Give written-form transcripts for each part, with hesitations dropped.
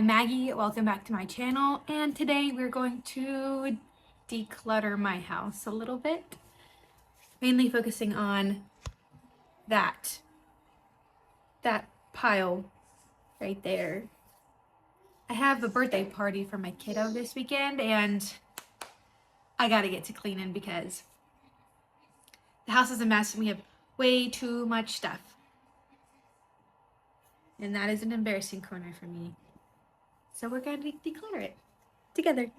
Maggie, welcome back to my channel, and today we're going to declutter my house a little bit, mainly focusing on that pile right there. I have a birthday party for my kiddo this weekend, and I gotta get to cleaning because the house is a mess and we have way too much stuff. And that is an embarrassing corner for me. So we're going to declutter it together.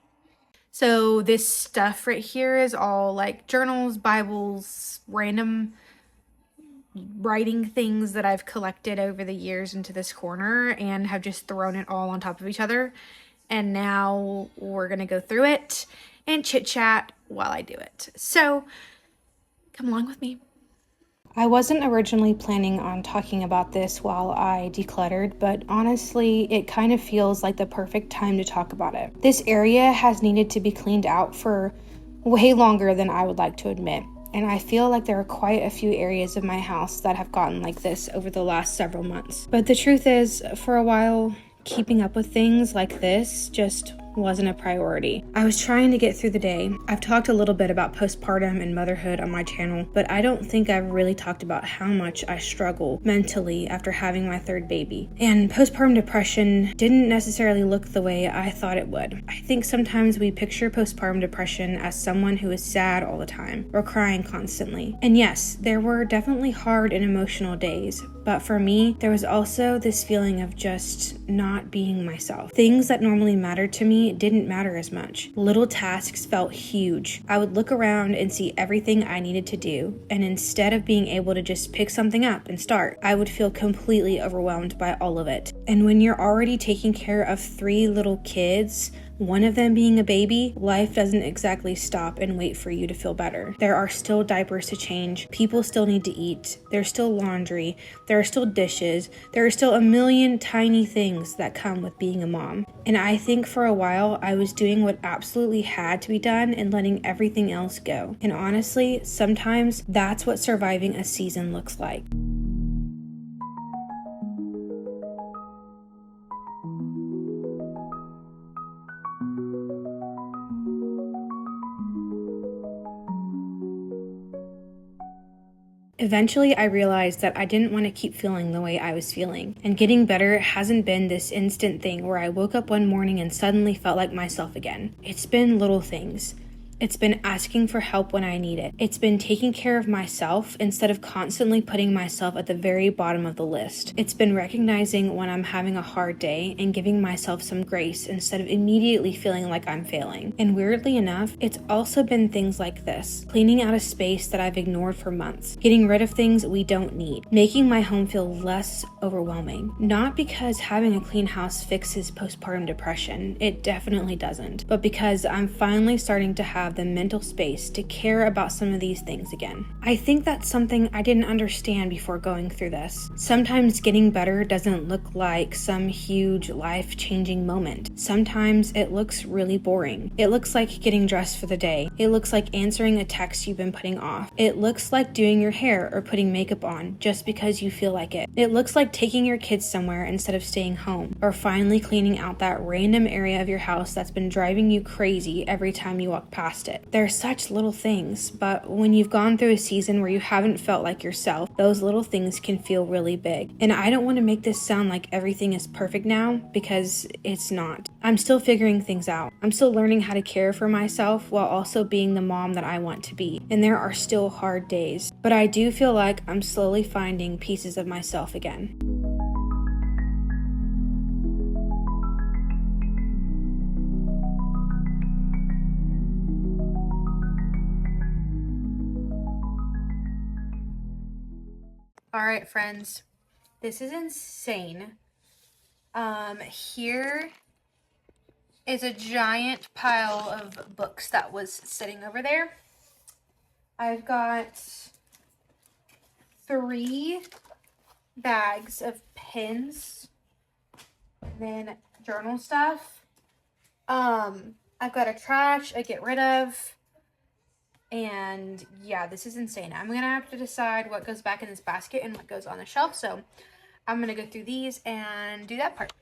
So this stuff right here is all like journals, Bibles, random writing things that I've collected over the years into this corner and have just thrown it all on top of each other. And now we're going to go through it and chit chat while I do it. So come along with me. I wasn't originally planning on talking about this while I decluttered, but honestly, it kind of feels like the perfect time to talk about it. This area has needed to be cleaned out for way longer than I would like to admit, and I feel like there are quite a few areas of my house that have gotten like this over the last several months. But the truth is, for a while, keeping up with things like this just wasn't a priority. I was trying to get through the day. I've talked a little bit about postpartum and motherhood on my channel, but I don't think I've really talked about how much I struggle mentally after having my third baby. And postpartum depression didn't necessarily look the way I thought it would. I think sometimes we picture postpartum depression as someone who is sad all the time or crying constantly. And yes, there were definitely hard and emotional days, but for me, there was also this feeling of just not being myself. Things that normally mattered to me didn't matter as much. Little tasks felt huge. I would look around and see everything I needed to do, and instead of being able to just pick something up and start, I would feel completely overwhelmed by all of it. And when you're already taking care of 3 little kids, one of them being a baby, life doesn't exactly stop and wait for you to feel better. There are still diapers to change, people still need to eat, there's still laundry, there are still dishes, there are still a million tiny things that come with being a mom. And I think for a while I was doing what absolutely had to be done and letting everything else go. And honestly, sometimes that's what surviving a season looks like. Eventually, I realized that I didn't want to keep feeling the way I was feeling, and getting better hasn't been this instant thing where I woke up one morning and suddenly felt like myself again. It's been little things. It's been asking for help when I need it. It's been taking care of myself instead of constantly putting myself at the very bottom of the list. It's been recognizing when I'm having a hard day and giving myself some grace instead of immediately feeling like I'm failing. And weirdly enough, it's also been things like this: cleaning out a space that I've ignored for months, getting rid of things we don't need, making my home feel less overwhelming. Not because having a clean house fixes postpartum depression, it definitely doesn't, but because I'm finally starting to have the mental space to care about some of these things again. I think that's something I didn't understand before going through this. Sometimes getting better doesn't look like some huge life-changing moment. Sometimes it looks really boring. It looks like getting dressed for the day. It looks like answering a text you've been putting off. It looks like doing your hair or putting makeup on just because you feel like it. It looks like taking your kids somewhere instead of staying home, or finally cleaning out that random area of your house that's been driving you crazy every time you walk past it. They're such little things, but when you've gone through a season where you haven't felt like yourself, those little things can feel really big. And I don't want to make this sound like everything is perfect now, because it's not. I'm still figuring things out. I'm still learning how to care for myself while also being the mom that I want to be. And there are still hard days, but I do feel like I'm slowly finding pieces of myself again. All right, friends, this is insane. Here is a giant pile of books that was sitting over there. I've got 3 bags of pens, and then journal stuff. I've got a trash, a get rid of, and yeah, this is insane. I'm gonna have to decide what goes back in this basket and what goes on the shelf, so I'm gonna go through these and do that part.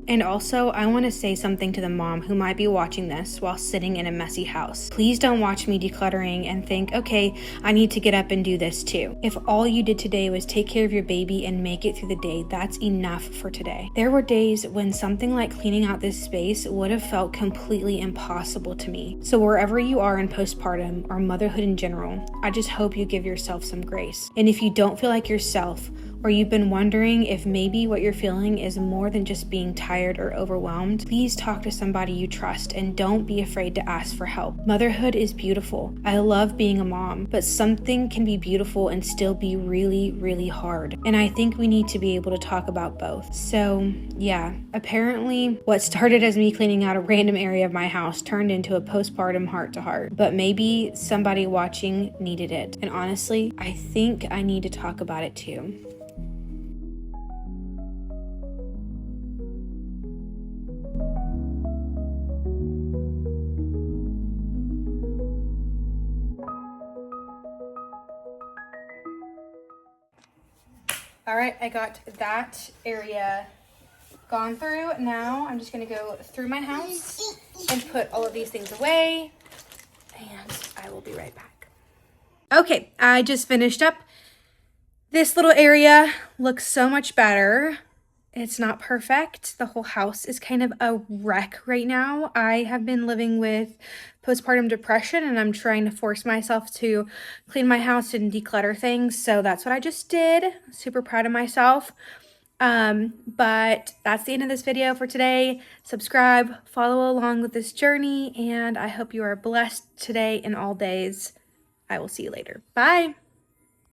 And also, I want to say something to the mom who might be watching this while sitting in a messy house. Please don't watch me decluttering and think, okay, I need to get up and do this too. If all you did today was take care of your baby and make it through the day, that's enough for today. There were days when something like cleaning out this space would have felt completely impossible to me. So wherever you are in postpartum or motherhood in general, I just hope you give yourself some grace. And if you don't feel like yourself, or you've been wondering if maybe what you're feeling is more than just being tired or overwhelmed, please talk to somebody you trust and don't be afraid to ask for help. Motherhood is beautiful. I love being a mom, but something can be beautiful and still be really, really hard. And I think we need to be able to talk about both. So yeah, apparently what started as me cleaning out a random area of my house turned into a postpartum heart-to-heart. But maybe somebody watching needed it. And honestly, I think I need to talk about it too. All right, I got that area gone through. Now I'm just gonna go through my house and put all of these things away, and I will be right back. Okay, I just finished up. This little area looks so much better. It's not perfect. The whole house is kind of a wreck right now. I have been living with postpartum depression and I'm trying to force myself to clean my house and declutter things. So that's what I just did. Super proud of myself. But that's the end of this video for today. Subscribe, follow along with this journey, and I hope you are blessed today and all days. I will see you later. Bye.